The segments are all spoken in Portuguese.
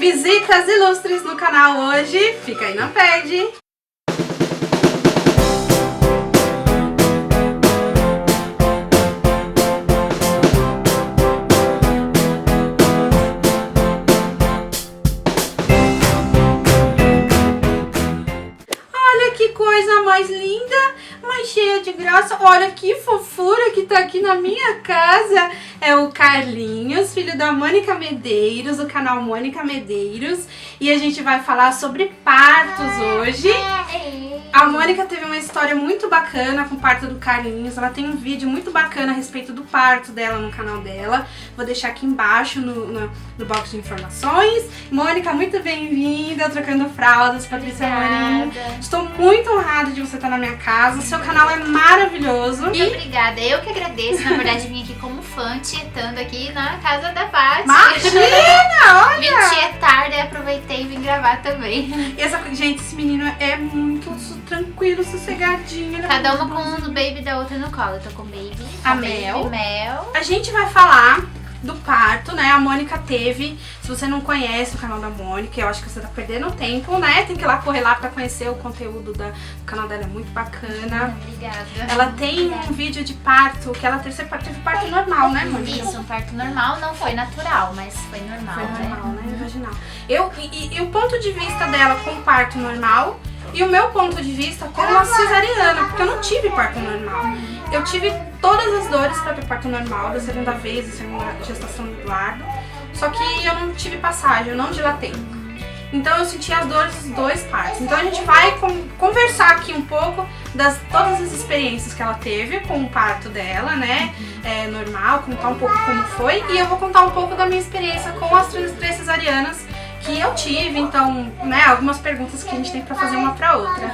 Visitas ilustres no canal hoje, fica aí, não perde! Olha que coisa mais linda, mais cheia de graça. Olha que fofura que tá aqui na minha casa. É o Carlinhos, filho da Mônica Medeiros, do canal Mônica Medeiros. E a gente vai falar sobre partos hoje. A Mônica teve uma história muito bacana com o parto do Carlinhos. Ela tem um vídeo muito bacana a respeito do parto dela no canal dela. Vou deixar aqui embaixo no box de informações. Mônica, muito bem-vinda, Trocando Fraldas, Patrícia Morim. Estou muito honrada de você estar na minha casa. O seu canal é maravilhoso. Muito obrigada. Eu que agradeço. Na verdade, vim aqui como fã, tietando aqui na casa da Paty. Imagina, olha! Vim tietar, daí aproveitei e vim gravar também. E gente, esse menino é muito tranquilo, sossegadinho. Cada uma com um baby da outra no colo. Eu tô com baby, A Mel. A gente vai falar do parto, né? A Mônica teve. Se você não conhece o canal da Mônica, eu acho que você tá perdendo tempo, né? Tem que ir lá correr lá pra conhecer o conteúdo do canal dela, é muito bacana. Obrigada. Ela tem um vídeo de parto, que ela teve parto normal, né, Mônica? Isso, um parto normal, não foi natural, mas foi normal. Foi normal, né? Vaginal. E o ponto de vista dela com o parto normal e o meu ponto de vista com a cesariana, porque eu não tive parto normal. Eu tive todas as dores para ter parto normal, da segunda vez, da segunda gestação do Eduardo. Só que eu não tive passagem, eu não dilatei. Então eu senti as dores dos dois partos. Então a gente vai conversar aqui um pouco das todas as experiências que ela teve com o parto dela, né? Normal, contar um pouco como foi. E eu vou contar um pouco da minha experiência com as três cesarianas que eu tive, então, né, algumas perguntas que a gente tem pra fazer uma pra outra.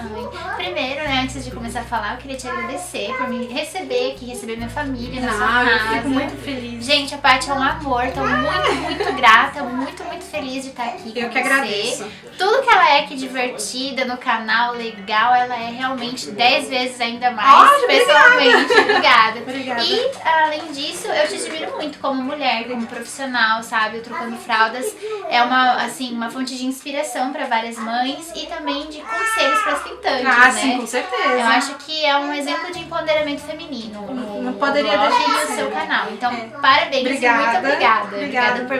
Primeiro, né, antes de começar a falar, eu queria te agradecer por me receber aqui, receber minha família na sua casa. Eu fico muito feliz. Gente, a Paty é um amor, tô muito grata, muito feliz de estar aqui com Eu que você. agradeço. Tudo que ela é aqui divertida no canal, legal, ela é realmente 10 vezes ainda mais, pessoalmente. Obrigada. E, além disso, eu te admiro muito como mulher, como profissional, sabe? O Trocando Fraldas é uma fonte de inspiração para várias mães e também de conselhos para as tentantes, né? Sim, com certeza. Eu acho que é um exemplo de empoderamento feminino. Não poderia deixar no seu canal. Então, parabéns, obrigada, muito obrigada. Obrigada por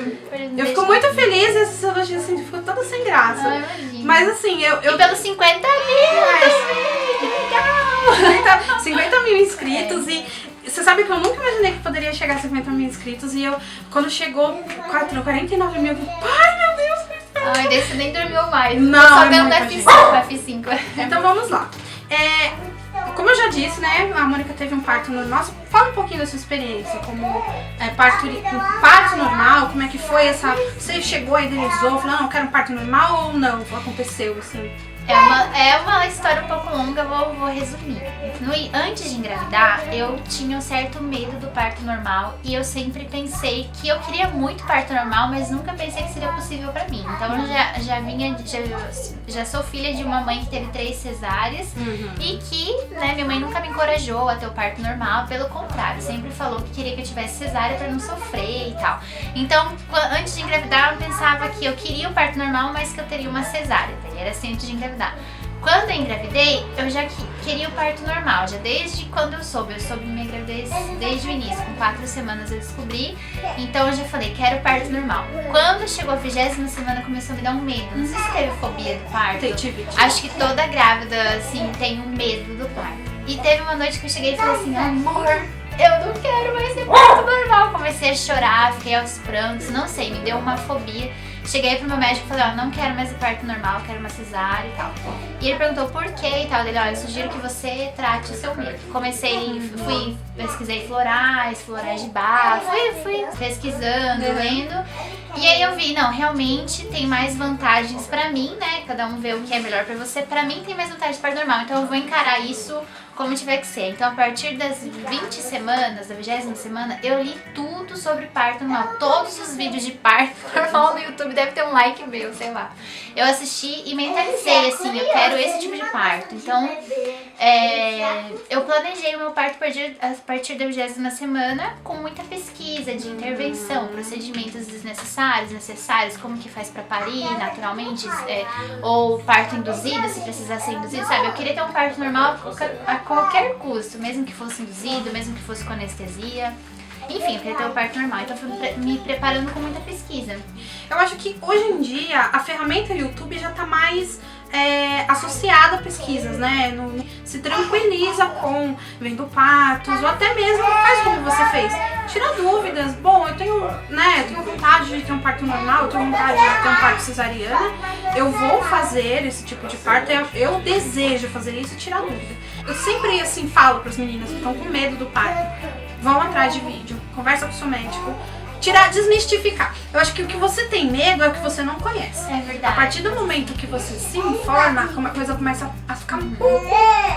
eu fico muito feliz, esses elogios assim, ficou toda sem graça. Mas assim, E pelos 50 mil também, que legal! 50 mil inscritos e você sabe que eu nunca imaginei que poderia chegar a 50 mil inscritos e quando chegou 49 mil, ai meu Deus! Ai, desse nem dormiu mais. Não, só dando F5. Então vamos lá. Como eu já disse, né, a Mônica teve um parto normal. Fala um pouquinho da sua experiência, como parto normal, como é que foi essa... Você chegou, idealizou, falou, não, eu quero um parto normal ou não? Aconteceu, assim? É uma história um pouco longa, vou resumir. Antes de engravidar, eu tinha um certo medo do parto normal e eu sempre pensei que eu queria muito parto normal, mas nunca pensei que seria possível pra mim. Então eu já sou filha de uma mãe que teve 3 cesáreas e que, né, minha mãe nunca me encorajou a ter o parto normal, pelo contrário, sempre falou que queria que eu tivesse cesárea pra não sofrer e tal. Então, antes de engravidar, eu pensava que eu queria o parto normal, mas que eu teria uma cesárea, era assim antes de engravidar. Quando eu engravidei, eu já queria o parto normal, já desde quando eu soube minha gravidez desde o início, com 4 semanas eu descobri, então eu já falei, quero parto normal. Quando chegou a 20ª semana, começou a me dar um medo, não sei se teve fobia do parto, acho que toda grávida, assim, tem um medo do parto. E teve uma noite que eu cheguei e falei assim, amor, eu não quero mais ter parto normal. Comecei a chorar, fiquei aos prantos, não sei, me deu uma fobia. Cheguei pro meu médico e falei, não quero mais o parto normal, quero uma cesárea e tal. E ele perguntou por quê e tal. Ele, eu sugiro que você trate o seu medo. Pesquisei florais de bar, fui pesquisando, lendo. E aí eu vi, não, realmente tem mais vantagens pra mim, né? Cada um vê o que é melhor pra você. Pra mim tem mais vantagem de parto normal, então eu vou encarar isso como tiver que ser. Então a partir das 20 semanas, da 20ª semana, eu li tudo sobre parto normal. Todos os vídeos de parto normal no YouTube, deve ter um like meu, sei lá. Eu assisti e mentalizei, assim, eu quero esse tipo de parto. Então, eu planejei o meu parto a partir da 20ª semana com muita pesquisa de intervenção, procedimentos desnecessários, cesáreas necessárias, como que faz pra parir naturalmente, ou parto induzido, se precisar ser induzido, sabe? Eu queria ter um parto normal a qualquer custo, mesmo que fosse induzido, mesmo que fosse com anestesia. Enfim, eu queria ter um parto normal, então fui me preparando com muita pesquisa. Eu acho que hoje em dia a ferramenta YouTube já tá mais associada a pesquisas, né? Se tranquiliza com vendo partos, ou até mesmo faz como você fez. Tira dúvidas. Bom, eu tenho vontade de ter um parto normal, eu tenho vontade de ter um parto cesariana. Eu vou fazer esse tipo de parto, eu desejo fazer isso e tirar dúvida. Eu sempre assim falo para as meninas que estão com medo do parto. Vão atrás de vídeo, conversa com o seu médico, desmistificar. Eu acho que o que você tem medo é o que você não conhece. É verdade. A partir do momento que você se informa, a coisa começa a ficar um pouco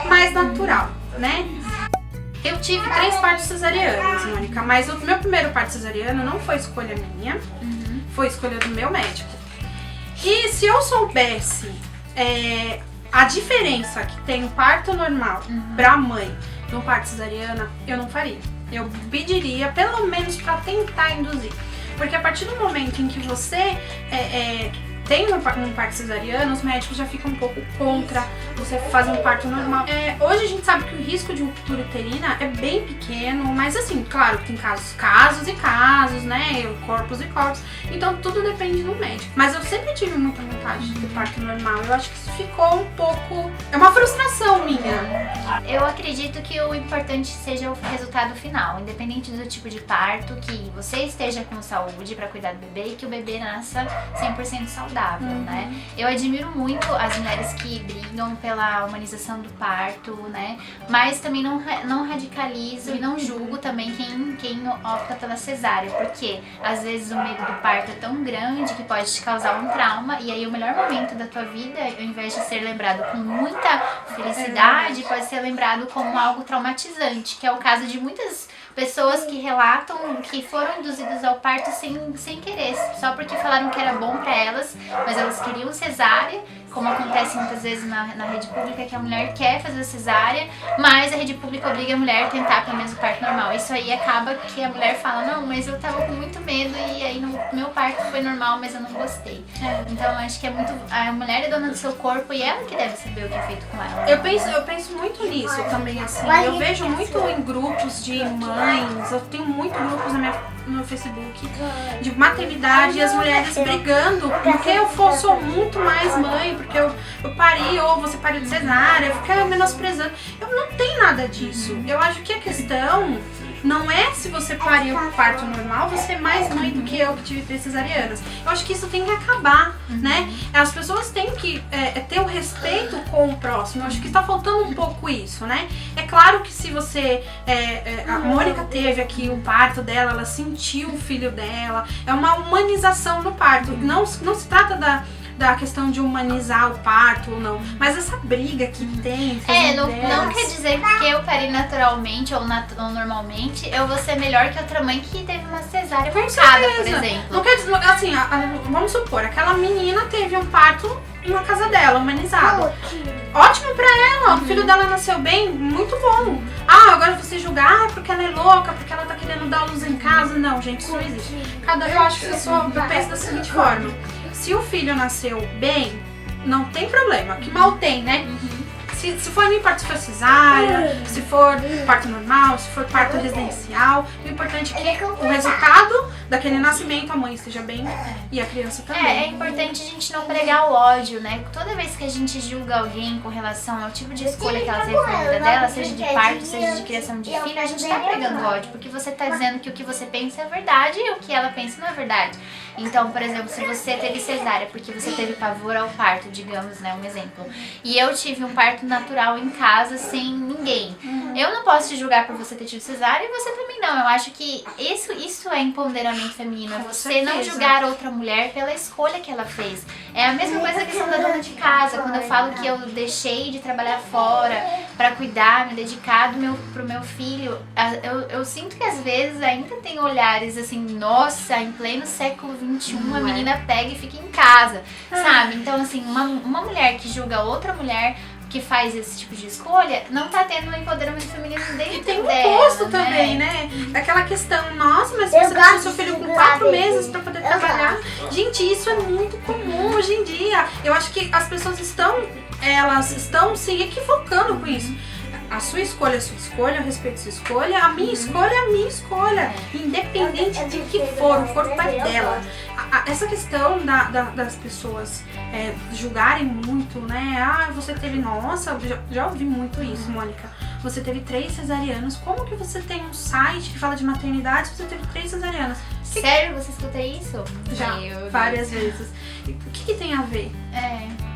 mais natural, né? Eu tive 3 partos cesarianos, Mônica, mas o meu primeiro parto cesariano não foi escolha minha, foi escolha do meu médico. E se eu soubesse a diferença que tem o parto normal pra mãe no parto cesariana, eu não faria. Eu pediria, pelo menos, pra tentar induzir. Porque a partir do momento em que você tem um parto cesariano, os médicos já ficam um pouco contra você fazer um parto normal. Hoje a gente sabe que o risco de ruptura uterina é bem pequeno, mas assim, claro, tem casos e casos, né? Corpos e corpos. Então tudo depende do médico. Mas eu sempre tive muita vontade de ter parto normal. Eu acho que isso ficou um pouco... É uma frustração minha. Eu acredito que o importante seja o resultado final, independente do tipo de parto, que você esteja com saúde pra cuidar do bebê e que o bebê nasça 100% saudável, né? Eu admiro muito as mulheres que brigam pela humanização do parto, né? Mas também não radicalizo e não julgo também quem opta pela cesárea, porque às vezes o medo do parto é tão grande que pode te causar um trauma, e aí o melhor momento da tua vida, ao invés de ser lembrado com muita felicidade, pode ser lembrado como algo traumatizante, que é o caso de muitas pessoas que relatam que foram induzidas ao parto sem querer, só porque falaram que era bom pra elas, mas elas queriam cesárea, como acontece muitas vezes na rede pública, que a mulher quer fazer cesárea, mas a rede pública obriga a mulher a tentar pelo menos o parto normal. Isso aí acaba que a mulher fala, não, mas eu tava com muito medo e aí meu parto foi normal, mas eu não gostei. Então acho que é muito... A mulher é dona do seu corpo e ela que deve saber o que é feito com ela. Eu penso muito nisso também, assim. Eu vejo muito em grupos de mães, eu tenho muitos grupos no meu Facebook de maternidade e as mulheres brigando porque eu sou muito mais mãe, porque eu pari, ou você pariu de cesárea, fica menosprezando. Eu não tenho nada disso. Eu acho que a questão não é se você pariu parto normal, você é mais mãe do que eu que tive 3 cesarianas. Eu acho que isso tem que acabar, né? As pessoas têm que ter o respeito com o próximo. Eu acho que está faltando um pouco isso, né? É claro que se você... a Mônica teve aqui o parto dela, ela sentiu o filho dela. É uma humanização do parto. Não se trata da questão de humanizar o parto ou não, mas essa briga que tem. Não quer dizer que eu parei naturalmente ou normalmente, eu vou ser melhor que outra mãe que teve uma cesárea marcada, por exemplo. Não quer dizer, assim, vamos supor, aquela menina teve um parto na casa dela, humanizado. Ótimo pra ela, o filho dela nasceu bem, muito bom. Agora você julgar, porque ela é louca, porque ela tá querendo dar luz em casa. Não, gente, isso não existe. Eu acho que eu penso da seguinte forma. Se o filho nasceu bem, não tem problema. Que mal tem, né? Se for em parto, se for cesárea, se for parto normal, se for parto residencial, o importante é que o resultado daquele nascimento, a mãe esteja bem e a criança também. É importante a gente não pregar o ódio, né? Toda vez que a gente julga alguém com relação ao tipo de escolha que ela teve na vida dela, seja de parto, seja de criação de filho, a gente tá pregando ódio, porque você tá dizendo que o que você pensa é verdade e o que ela pensa não é verdade. Então, por exemplo, se você teve cesárea porque você teve pavor ao parto, digamos, né, um exemplo, e eu tive um parto natural em casa sem ninguém, eu não posso te julgar por você ter tido cesárea e você também não. Eu acho que isso é empoderamento feminino, é você não julgar outra mulher pela escolha que ela fez. É a mesma coisa que a questão da dona de casa, quando eu falo que eu deixei de trabalhar fora pra cuidar, me dedicar pro meu filho, eu sinto que às vezes ainda tem olhares assim, nossa, em pleno século XXI a menina pega e fica em casa, sabe? Então assim, uma mulher que julga outra mulher que faz esse tipo de escolha não tá tendo um empoderamento feminino dentro E tem o dela, oposto também, né? Daquela questão, nossa, mas você deixou seu filho com 4 meses pra poder trabalhar. Gente, isso é muito comum hoje em dia. Eu acho que as pessoas elas estão se equivocando com isso. A sua escolha é a sua escolha, eu respeito a sua escolha, a minha escolha é a minha escolha. Independente de que for, o corpo é dela. Essa questão das pessoas julgarem muito, né? Ah, você teve, nossa, já ouvi muito isso, Mônica. Você teve 3 cesarianos, como que você tem um site que fala de maternidade se você teve 3 cesarianas? Sério, você escuta isso? Já, várias vezes. O que tem a ver?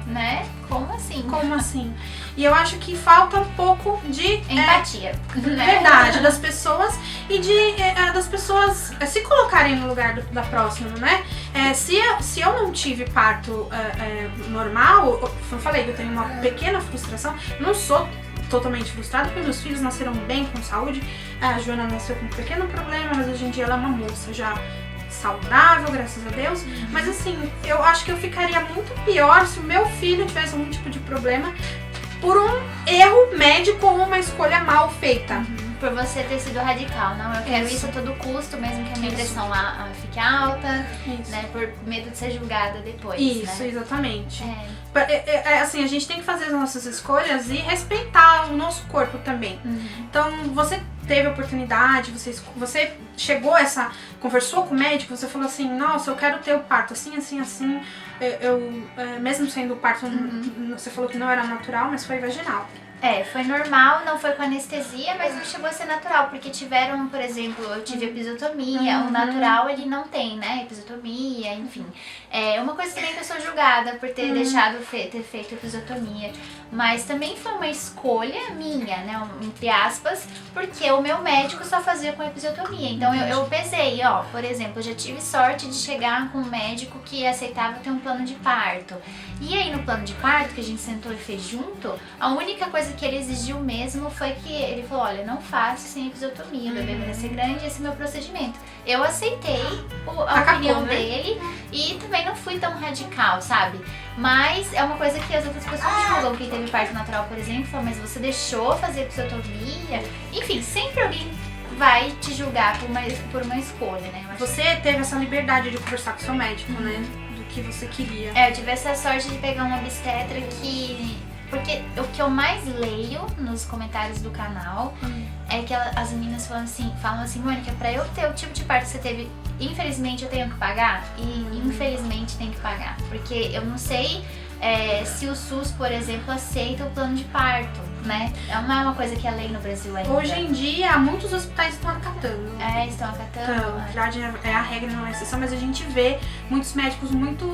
Né? Como assim? Como assim? E eu acho que falta um pouco de empatia, né? Verdade, das pessoas e das pessoas se colocarem no lugar da próxima, né? Se eu não tive parto normal, eu falei que eu tenho uma pequena frustração, não sou totalmente frustrada, porque meus filhos nasceram bem, com saúde. A Joana nasceu com um pequeno problema, mas hoje em dia ela é uma moça já saudável, graças a Deus. Mas assim, eu acho que eu ficaria muito pior se o meu filho tivesse algum tipo de problema por um erro médico ou uma escolha mal feita. Por você ter sido radical, não, eu quero isso a todo custo, mesmo que a minha pressão lá fique alta, né, por medo de ser julgada depois. Isso, né? Exatamente. Assim, a gente tem que fazer as nossas escolhas e respeitar o nosso corpo também. Então, você teve a oportunidade, você chegou conversou com o médico, você falou assim, nossa, eu quero ter o parto assim, assim, assim. Mesmo sendo o parto, você falou que não era natural, mas foi vaginal. Foi normal, não foi com anestesia, mas não chegou a ser natural, porque tiveram, por exemplo, eu tive episiotomia, o natural ele não tem, né, episiotomia, enfim. Uma coisa também que eu sou julgada por ter deixado ter feito episiotomia, mas também foi uma escolha minha, né, entre aspas, porque o meu médico só fazia com episiotomia. Então eu pesei, por exemplo, eu já tive sorte de chegar com um médico que aceitava ter um plano de parto. E aí no plano de parto, que a gente sentou e fez junto, a única coisa que ele exigiu mesmo foi que ele falou, olha, não faço sem episiotomia, o bebê vai nascer grande, esse é o meu procedimento. Eu aceitei a opinião dele e também não fui tão radical, sabe? Mas é uma coisa que as outras pessoas julgam. Quem teve parto natural, por exemplo, fala, mas você deixou fazer episiotomia? Enfim, sempre alguém vai te julgar por uma escolha, né? Você teve essa liberdade de conversar com seu médico, né? Do que você queria. Eu tive essa sorte de pegar uma obstetra que... Porque o que eu mais leio nos comentários do canal é que as meninas falam assim, Mônica, pra eu ter o tipo de parto que você teve, infelizmente eu tenho que pagar? E infelizmente tem que pagar. Porque eu não sei se o SUS, por exemplo, aceita o plano de parto, né? Não é uma coisa que é lei no Brasil ainda. Hoje em dia, muitos hospitais estão acatando. Estão acatando. Então, na verdade, é a regra, não é a exceção, mas a gente vê muitos médicos muito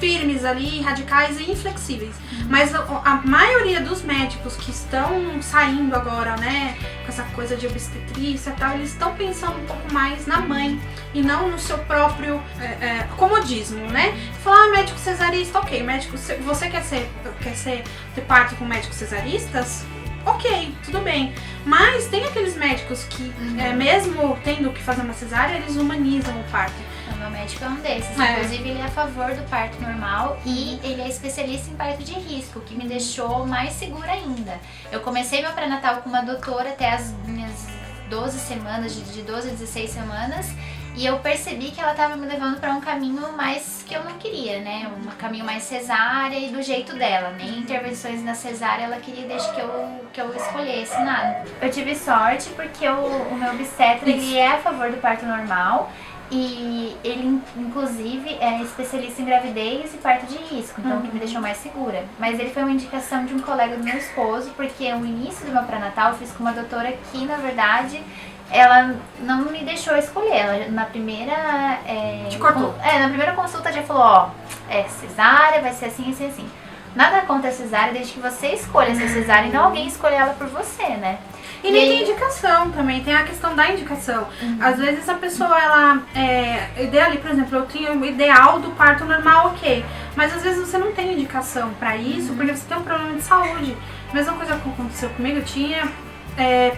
firmes ali, radicais e inflexíveis. Mas a maioria dos médicos que estão saindo agora, né, com essa coisa de obstetrícia e tal, eles estão pensando um pouco mais na mãe e não no seu próprio comodismo, né? Falar, médico cesarista, ok, médico, você quer ter parto com médicos cesaristas? Ok, tudo bem. Mas tem aqueles médicos que, mesmo tendo que fazer uma cesárea, eles humanizam o parto. O meu médico é um desses. Inclusive, ele é a favor do parto normal e ele é especialista em parto de risco, que me deixou mais segura ainda. Eu comecei meu pré-natal com uma doutora até as minhas 12 semanas, de 12 a 16 semanas, e eu percebi que ela estava me levando para um caminho mais que eu não queria, né? Um caminho mais cesárea e do jeito dela. Nem intervenções na cesárea ela queria desde que eu escolhesse nada. Eu tive sorte porque o meu obstetra, ele é a favor do parto normal. E ele, inclusive, é especialista em gravidez e parto de risco, então o que me deixou mais segura. Mas ele foi uma indicação de um colega do meu esposo, porque o início do meu pré-natal eu fiz com uma doutora que, na verdade, ela não me deixou escolher. Ela, na primeira... Te cortou? Na primeira consulta já falou, cesárea, vai ser assim, assim, assim. Nada contra a cesárea, desde que você escolha ser cesárea e não alguém escolher ela por você, né? E nem tem indicação também, tem a questão da indicação. Às vezes a pessoa, ela ali, por exemplo, eu tinha o ideal do parto normal, ok. Mas às vezes você não tem indicação pra isso, porque você tem um problema de saúde. Mesma coisa que aconteceu comigo, eu tinha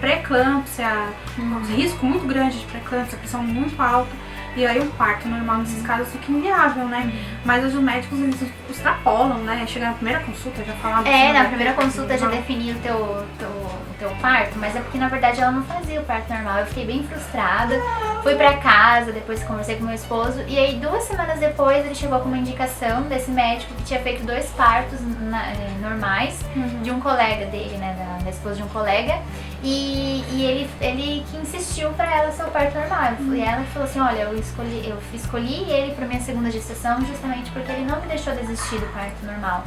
pré-eclâmpsia, um risco muito grande de pré-eclâmpsia, pressão muito alta. E aí o parto normal nesses casos fica inviável, né? Mas os médicos, eles extrapolam, né? Chega na primeira consulta, já falavam... Na primeira consulta já defini o teu parto, mas é porque na verdade ela não fazia o parto normal. Eu fiquei bem frustrada, fui pra casa, depois conversei com meu esposo, e aí 2 semanas depois ele chegou com uma indicação desse médico que tinha feito 2 partos normais de um colega dele, né? Da esposa de um colega. E ele que insistiu pra ela ser o parto normal. E ela falou assim, olha, eu escolhi ele pra minha segunda gestação justamente porque ele não me deixou desistir do parto normal.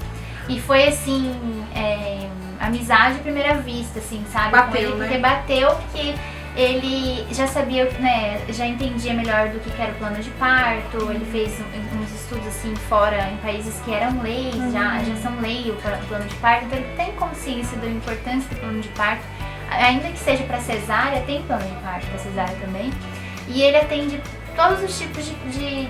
E foi assim, amizade à primeira vista, assim, sabe? Bateu, com ele, né? porque bateu, porque ele já sabia, né, já entendia melhor do que era o plano de parto, ele fez uns estudos assim fora, em países que eram leis, já são lei o plano de parto, então ele tem consciência da importância do plano de parto, ainda que seja para cesárea, tem plano de parto para cesárea também, e ele atende todos os tipos de...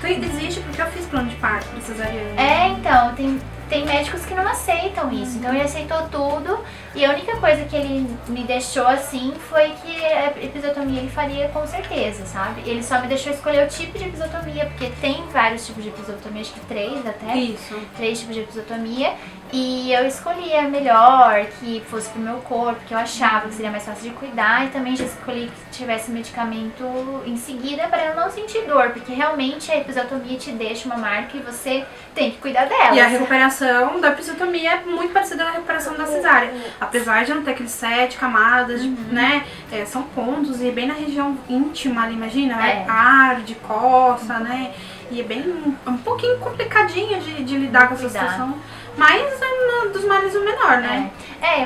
Existe porque eu fiz plano de parto pra cesariana. Então, tem médicos que não aceitam isso, então ele aceitou tudo e a única coisa que ele me deixou assim foi que a episiotomia ele faria com certeza, sabe? Ele só me deixou escolher o tipo de episiotomia, porque tem vários tipos de episiotomia, acho que 3 até. Isso. 3 tipos de episiotomia e eu escolhi a melhor, que fosse pro meu corpo, que eu achava que seria mais fácil de cuidar, e também já escolhi que tivesse medicamento em seguida para eu não sentir dor, porque realmente a episiotomia te deixa uma marca e você tem que cuidar dela. E a recuperação da episiotomia é muito parecida na recuperação da cesárea. Apesar de não ter aqueles 7 camadas, né? São pontos e bem na região íntima ali, imagina? Arde, coça, né? E é bem um pouquinho complicadinho de lidar com essa situação. Mas é dos males o menor, né?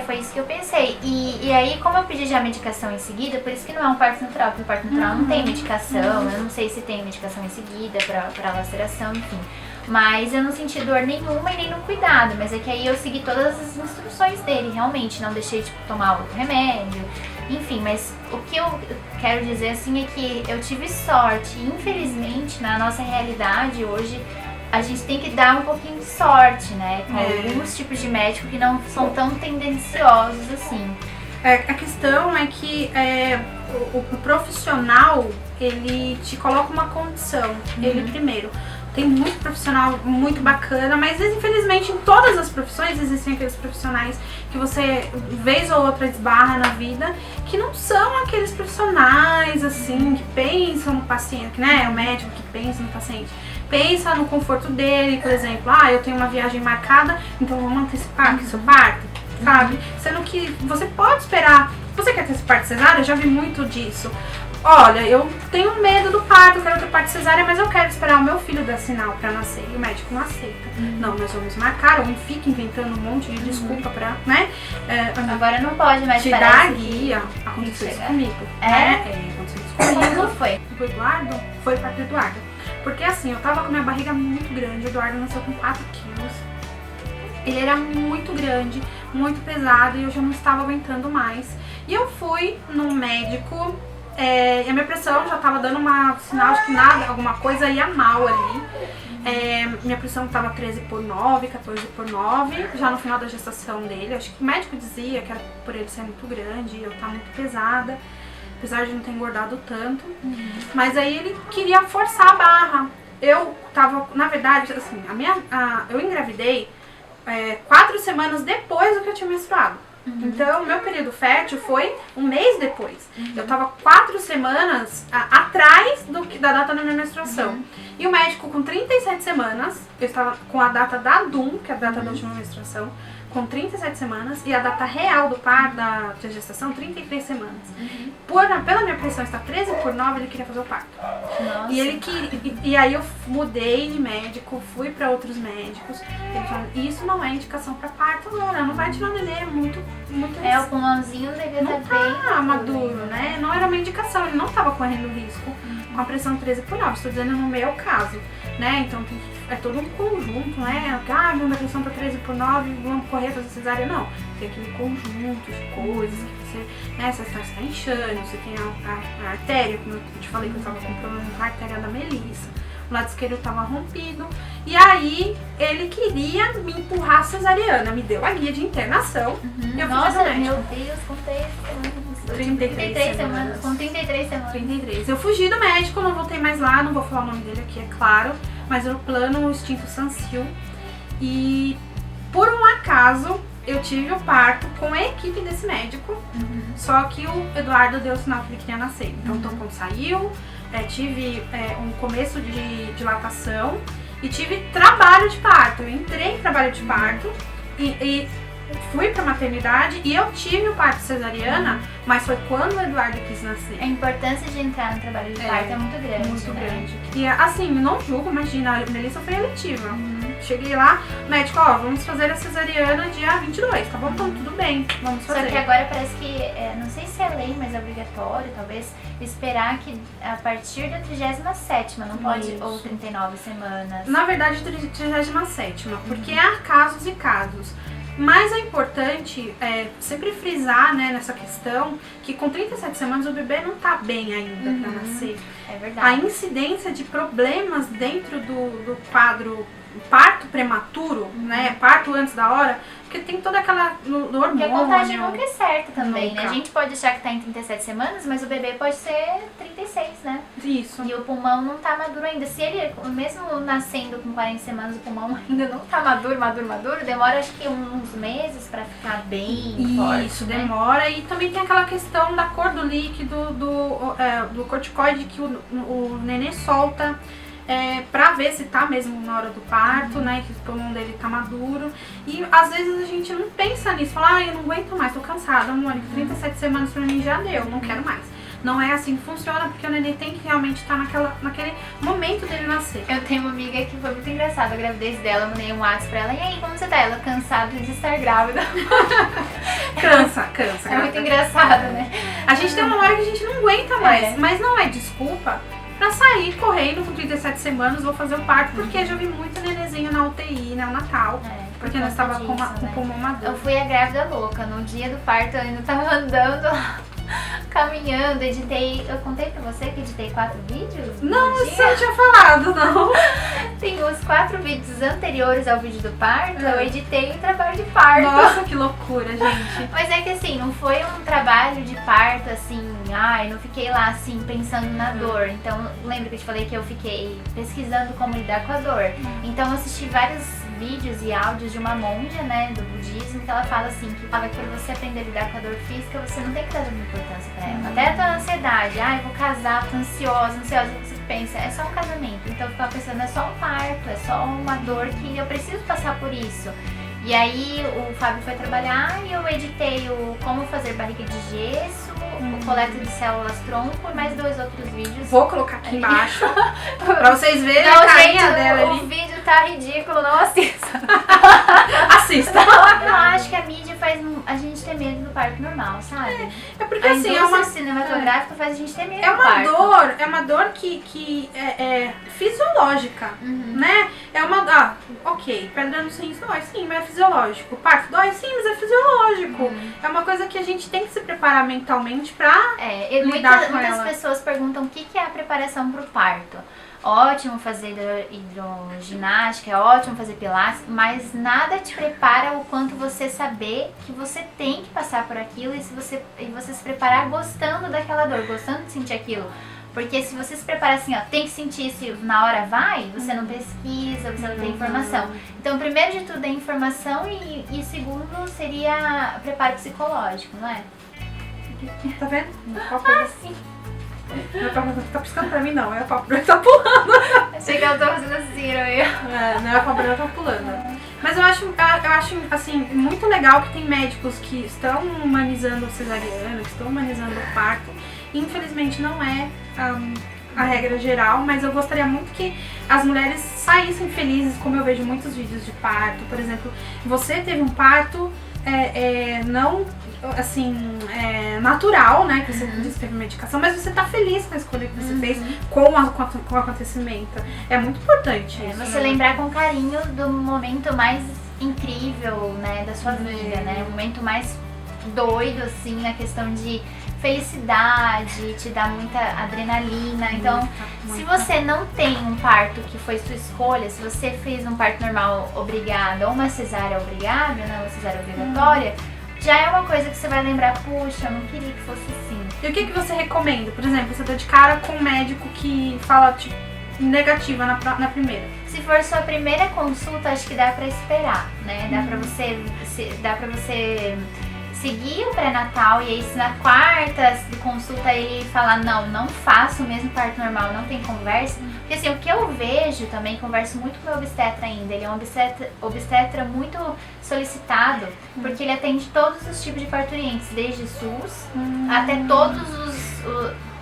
Foi isso que eu pensei. E aí, como eu pedi já a medicação em seguida, por isso que não é um parto natural, porque o parto natural não tem medicação, eu não sei se tem medicação em seguida pra laceração, enfim. Mas eu não senti dor nenhuma e nem no cuidado, mas é que aí eu segui todas as instruções dele, realmente, não deixei de tomar outro remédio, enfim, mas o que eu quero dizer assim é que eu tive sorte, infelizmente, na nossa realidade hoje, a gente tem que dar um pouquinho de sorte, né, com alguns tipos de médico que não são tão tendenciosos assim. A questão é que o profissional, ele te coloca uma condição, ele primeiro. Tem muito profissional muito bacana, mas infelizmente em todas as profissões existem aqueles profissionais que você, vez ou outra, esbarra na vida, que não são aqueles profissionais, assim, que pensam no paciente, né? O médico que pensa no paciente. Pensa no conforto dele, por exemplo, eu tenho uma viagem marcada, então vamos antecipar aqui seu parto, sabe? Sendo que você pode esperar. Você quer ter parto cesárea? Eu já vi muito disso. Olha, eu tenho medo do parto, quero ter parto cesárea, mas eu quero esperar o meu filho dar sinal pra nascer. E o médico não aceita. Não, nós vamos marcar, ou fica inventando um monte de desculpa pra, né? Agora não pode mais te dar guia. Aconteceu isso comigo. Aconteceu isso comigo. Como foi? O Eduardo foi o parto do Eduardo. Porque assim, eu tava com minha barriga muito grande, o Eduardo nasceu com 4 quilos. Ele era muito grande, muito pesado, e eu já não estava aguentando mais. E eu fui no médico, e a minha pressão já tava dando uma sinal de que alguma coisa ia mal ali. Minha pressão tava 13/9, 14/9, já no final da gestação dele. Acho que o médico dizia que era por ele ser muito grande e eu estar muito pesada, apesar de não ter engordado tanto. Mas aí ele queria forçar a barra. Eu tava, na verdade, assim, eu engravidei 4 semanas depois do que eu tinha menstruado. Então, meu período fértil foi um mês depois. Eu tava 4 semanas atrás da data da minha menstruação. E o médico, com 37 semanas, eu estava com a data da DUM, que é a data da última menstruação, com 37 semanas, e a data real do parto, da gestação, 33 semanas. Pela minha pressão estar 13/9, ele queria fazer o parto. Nossa. E aí eu mudei de médico, fui pra outros médicos. Ele falou, isso não é indicação pra parto agora, não vai tirar o nenê, muito o pulmãozinho devia estar bem maduro, né? Não era uma indicação, ele não estava correndo risco com a pressão 13/9, estou dizendo no meu caso, né? Então é todo um conjunto, né? Minha pressão tá 13/9, vamos correr fazer cesárea, não. Tem aquele conjunto de coisas que você, né? Você está inchando, você tem a artéria, como eu te falei que eu estava com problema com a artéria da Melissa. o lado esquerdo tava rompido. E aí ele queria me empurrar cesariana, me deu a guia de internação. E eu Nossa, fui no médico. meu Deus, com 33 semanas. Com 33 semanas. 33. Eu fugi do médico, não voltei mais lá, não vou falar o nome dele aqui, é claro. Mas era o plano extinto Sansil. E por um acaso eu tive o parto com a equipe desse médico. Só que o Eduardo deu o sinal que ele queria nascer. Então o tampão saiu, tive um começo de dilatação e tive trabalho de parto. Eu entrei em trabalho de parto e fui pra maternidade e eu tive o parto cesariana, mas foi quando o Eduardo quis nascer. A importância de entrar no trabalho de parto é muito grande. Muito né? grande. E assim, não julgo, imagina, a Melissa foi eletiva. Cheguei lá, médico, vamos fazer a cesariana dia 22, tá bom? Então tudo bem, vamos fazer. Só que agora parece que, não sei se é lei, mas é obrigatório, talvez, esperar que a partir da 37ª, não pode, Isso. ou 39 semanas. Na verdade, 37ª, porque há casos e casos. Mas é importante sempre frisar, né, nessa questão que com 37 semanas o bebê não tá bem ainda para nascer. É A verdade. incidência de problemas dentro do quadro parto prematuro, né, parto antes da hora, porque tem toda aquela do Porque a hormônio. contagem nunca é certa também, né? Nunca. A gente pode achar que tá em 37 semanas, mas o bebê pode ser 36, né? Isso. E o pulmão não tá maduro ainda. Se ele, mesmo nascendo com 40 semanas, o pulmão ainda não tá maduro, demora acho que uns meses pra ficar bem forte, Isso, né? demora. E também tem aquela questão da cor do líquido, do corticoide que o nenê solta. Pra ver se tá mesmo na hora do parto, né, que o pulmão dele tá maduro. E às vezes a gente não pensa nisso, fala, eu não aguento mais, tô cansada, Mônica, 37 semanas pra mim já deu, não quero mais. Não é assim que funciona, porque o neném tem que realmente estar naquele momento dele nascer. Eu tenho uma amiga que foi muito engraçada a gravidez dela, eu mandei um WhatsApp pra ela, e aí, como você tá? Ela cansada de estar grávida. Cansa. É muito engraçado, né? A gente tem uma hora que a gente não aguenta mais, mas não é desculpa pra sair correndo com 37 semanas, vou fazer o parto, porque eu já vi muito nenezinho na UTI, neonatal, porque nós estava com o pulmão maduro. Eu fui a grávida louca, no dia do parto eu ainda tava andando lá, caminhando, editei, eu contei pra você que editei 4 vídeos? Não, no você não tinha falado, não. Tem os 4 vídeos anteriores ao vídeo do parto, eu editei o trabalho de parto. Nossa, que loucura, gente. Mas é que assim, não foi um trabalho de parto assim, eu não fiquei lá assim pensando na dor. Então, lembra que eu te falei que eu fiquei pesquisando como lidar com a dor. Então eu assisti vários vídeos e áudios de uma monja, né, do budismo, que ela fala assim, que fala que pra você aprender a lidar com a dor física, você não tem que dar importância pra ela. Até a tua ansiedade, eu vou casar, tô ansiosa, você pensa, é só um casamento. Então eu ficava pensando, é só um parto, é só uma dor que eu preciso passar por isso. E aí o Fábio foi trabalhar e eu editei o como fazer barriga de gesso, o coleta de células tronco e mais 2 outros vídeos. Vou colocar aqui embaixo pra vocês verem Não, a carinha gente, dela o ali. vídeo tá ridículo, não assista. Assista. Eu acho que a mídia faz a gente ter medo do parto normal, sabe? É porque A assim, indústria cinematográfica faz a gente ter medo do parto. é uma dor que é fisiológica, né? É uma, ok, pedra nos rins dói, sim, mas é fisiológico. Parto dói, sim, mas é fisiológico. É uma coisa que a gente tem que se preparar mentalmente pra lidar com Muitas ela. pessoas perguntam o que é a preparação pro parto. Ótimo fazer hidroginástica, é ótimo fazer pilates, mas nada te prepara o quanto você saber que você tem que passar por aquilo e você se preparar gostando daquela dor, gostando de sentir aquilo. Porque se você se preparar assim, tem que sentir isso na hora vai, você não pesquisa, você não tem informação. Então, primeiro de tudo é informação e segundo seria preparo psicológico, não é? Tá vendo? Sim. Meu papo não tá piscando pra mim, não. É o papo que tá pulando. Achei que ela tava fazendo assim, não ia. Não é o papo que tá pulando. Mas eu acho, assim, muito legal que tem médicos que estão humanizando a cesariana, que estão humanizando o parto. Infelizmente não é a regra geral, mas eu gostaria muito que as mulheres saíssem felizes, como eu vejo muitos vídeos de parto. Por exemplo, você teve um parto não assim, natural, né? Que você disse que teve medicação, mas você tá feliz com a escolha que você fez com o acontecimento. É muito importante isso. Você lembrar com carinho do momento mais incrível, né, da sua vida, né? O momento mais doido, assim, a questão de felicidade, te dá muita adrenalina. Então, se você não tem um parto que foi sua escolha, se você fez um parto normal obrigada ou uma cesárea obrigada, né, uma cesárea obrigatória, já é uma coisa que você vai lembrar, puxa, eu não queria que fosse assim. E o que você recomenda? Por exemplo, você tá de cara com um médico que fala, tipo, negativa na primeira. Se for sua primeira consulta, acho que dá pra esperar, né? Dá pra você seguir o pré-natal e aí se na quarta consulta ele falar não faço o mesmo parto normal, não tem conversa. Porque assim, o que eu vejo também, converso muito com o meu obstetra ainda, ele é um obstetra muito solicitado, porque ele atende todos os tipos de parturientes, desde SUS até todos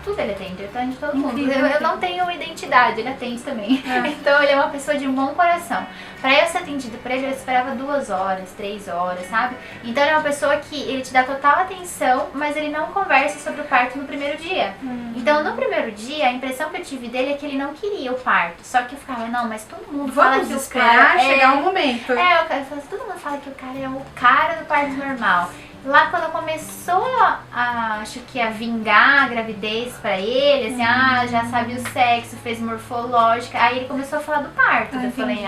tudo ele atende todo mundo. Eu não tenho identidade, ele atende também. Então ele é uma pessoa de um bom coração. Pra eu ser atendido por ele, eu esperava 2 horas, 3 horas, sabe? Então ele é uma pessoa que ele te dá total atenção, mas ele não conversa sobre o parto no primeiro dia. Então no primeiro dia, a impressão que eu tive dele é que ele não queria o parto. Só que eu ficava, não, mas todo mundo fala que o cara chegar um momento. Eu falava, todo mundo fala que o cara é o cara do parto normal. Lá quando começou acho que a vingar a gravidez pra ele, assim, já sabe o sexo, fez morfológica, aí ele começou a falar do parto. Eu falei,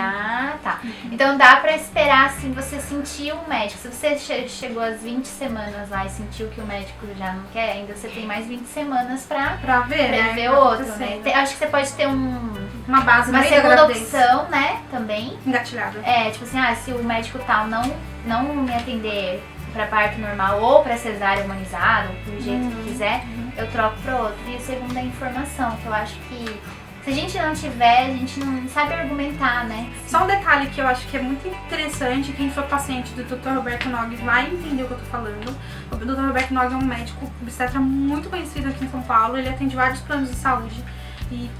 tá. Então dá pra esperar, assim, você sentir o médico. Se você chegou às 20 semanas lá e sentiu que o médico já não quer, ainda você tem mais 20 semanas pra ver, né? Ver outro, né? Acho que você pode ter uma base, uma segunda opção, né, também. Engatilhada. Tipo assim, se o médico tal não me atender pra parto normal ou pra cesárea humanizada, ou do jeito que quiser, eu troco pra outro. E o segundo é a informação, que eu acho que se a gente não tiver, a gente não sabe argumentar, né? Só um detalhe que eu acho que é muito interessante, quem for paciente do Dr. Roberto Nogues vai entender o que eu tô falando. O Dr. Roberto Nogues é um médico obstetra muito conhecido aqui em São Paulo, ele atende vários planos de saúde, e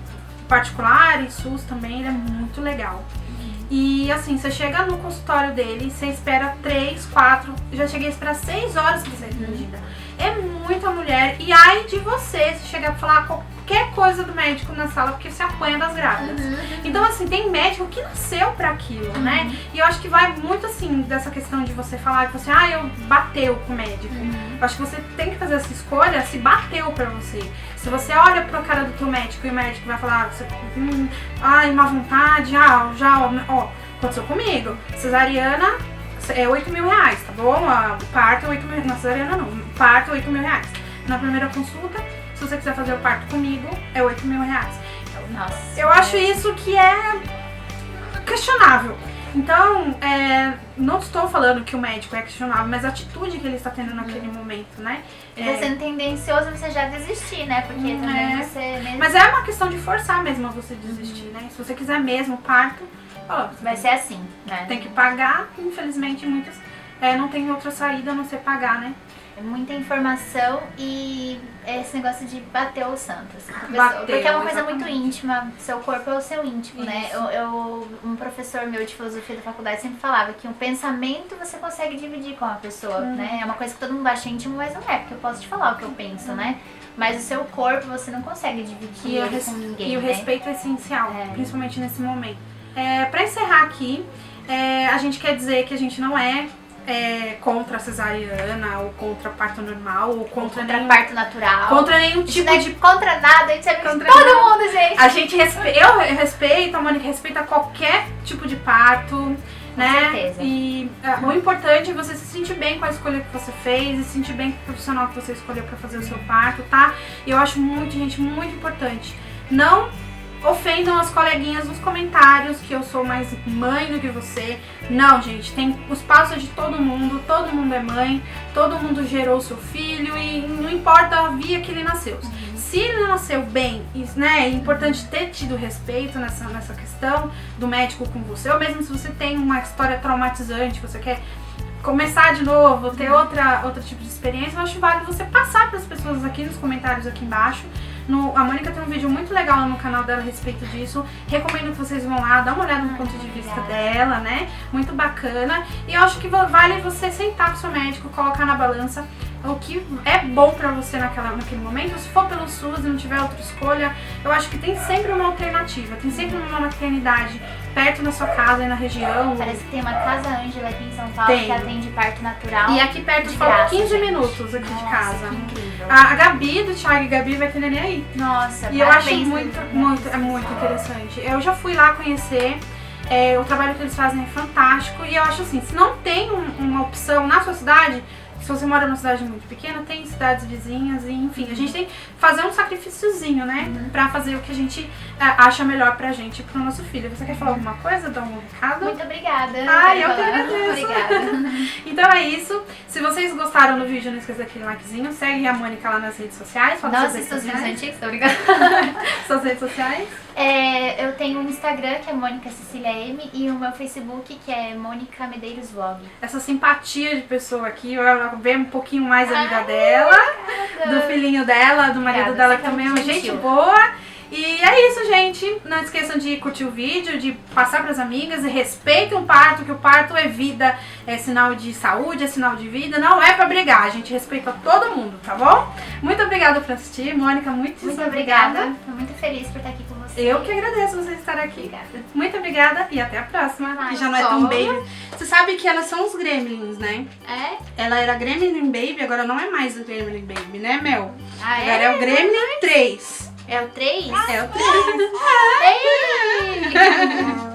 particular e SUS também, ele é muito legal. E assim, você chega no consultório dele, você espera 3, 4, já cheguei a esperar 6 horas pra ser atendida. É muita mulher, e ai de você se chegar pra falar qualquer coisa do médico na sala, porque você apanha das grávidas. Então assim, tem médico que nasceu pra aquilo, né? E eu acho que vai muito assim, dessa questão de você falar que você, eu bateu com o médico. Eu acho que você tem que fazer essa escolha se bateu pra você. Se você olha pra cara do teu médico e o médico vai falar, você, má vontade, aconteceu comigo. Cesariana é 8 mil reais, tá bom? O parto é 8 mil, não, cesariana não, o parto é 8 mil reais. Na primeira consulta, se você quiser fazer o parto comigo, é 8 mil reais. Nossa, eu acho isso que é questionável. Então, não estou falando que o médico é questionável, mas a atitude que ele está tendo naquele momento, né? Tá sendo tendencioso você já desistir, né? Porque também você... Mas é uma questão de forçar mesmo a você desistir, né? Se você quiser mesmo parto, vai ser assim, né? Tem que pagar, infelizmente muitas não tem outra saída a não ser pagar, né? É muita informação e esse negócio de bater o santo, assim, porque é uma coisa muito íntima, seu corpo é o seu íntimo, né? Um professor meu de filosofia da faculdade sempre falava que um pensamento você consegue dividir com a pessoa, né? É uma coisa que todo mundo acha íntimo, mas não é, porque eu posso te falar o que eu penso, né? Mas o seu corpo você não consegue dividir ele com ninguém, e o respeito é essencial, principalmente nesse momento. Pra encerrar aqui, a gente quer dizer que a gente não é contra a cesariana, ou contra parto normal, ou contra parto natural. Contra nenhum tipo de... Contra nada, a gente é contra todo mundo, gente. A gente eu respeito, a Mônica respeita qualquer tipo de parto, né? Com certeza. E o importante é você se sentir bem com a escolha que você fez, e se sentir bem com o profissional que você escolheu pra fazer o seu parto, tá? E eu acho muito, gente, muito importante. Não ofendam as coleguinhas nos comentários que eu sou mais mãe do que você. Não, gente, tem os passos de todo mundo é mãe, todo mundo gerou seu filho e não importa a via que ele nasceu. Se ele nasceu bem, né, é importante ter tido respeito nessa questão do médico com você, ou mesmo se você tem uma história traumatizante, você quer começar de novo, ter outro tipo de experiência, eu acho válido você passar para as pessoas aqui nos comentários aqui embaixo. A Mônica tem um vídeo muito legal no canal dela a respeito disso. Recomendo que vocês vão lá, dar uma olhada no ponto de vista dela, né? Muito bacana. E eu acho que vale você sentar com o seu médico, colocar na balança o que é bom pra você naquele momento. Se for pelo SUS e não tiver outra escolha, eu acho que tem sempre uma alternativa. Tem sempre uma maternidade perto da sua casa, aí na região. Parece que tem uma Casa Ângela aqui em São Paulo Tem. que atende parto natural. E aqui perto de faltam graça, 15 gente. minutos aqui de Nossa, casa. que incrível. A Gabi, do Thiago e Gabi, vai ter neném aí. Nossa, E eu acho parabéns é muito interessante. Eu já fui lá conhecer, o trabalho que eles fazem é fantástico. E eu acho assim, se não tem uma opção na sua cidade, se você mora numa cidade muito pequena, tem cidades vizinhas e enfim, a gente tem que fazer um sacrifíciozinho, né? Pra fazer o que a gente acha melhor pra gente e pro nosso filho. Você quer falar alguma coisa? Dar um recado? Muito obrigada. Ai, eu Quero que falar. agradeço. Obrigada. Então é isso. Se vocês gostaram do vídeo, não esqueça daquele likezinho. Segue a Mônica lá nas redes sociais. Fala Nossa, suas redes esses vídeos sociais. antigos, tô brincando. Suas redes sociais. Eu tenho um Instagram, que é Mônica Cecília M, e o meu Facebook, que é Mônica Medeiros Vlog. Essa simpatia de pessoa aqui, eu ver um pouquinho mais a vida dela, do filhinho dela, do marido Obrigada, dela, você que também é é uma muito gente gentil. boa. E é isso, gente. Não esqueçam de curtir o vídeo, de passar pras amigas e respeitem o parto, que o parto é vida, é sinal de saúde, é sinal de vida. Não é pra brigar, a gente respeita todo mundo, tá bom? Muito obrigada por assistir. Mônica, muito obrigada. Tô muito feliz por estar aqui com você. Eu que agradeço você estar aqui. Obrigada. Muito obrigada e até a próxima. Ai, Que já não é tão toma. baby. Você sabe que elas são os gremlins, né? É? Ela era Gremlin Baby, agora não é mais o Gremlin Baby, né, Mel? Ah, Agora é o Gremlin 3. É o 3? É o 3. Ei!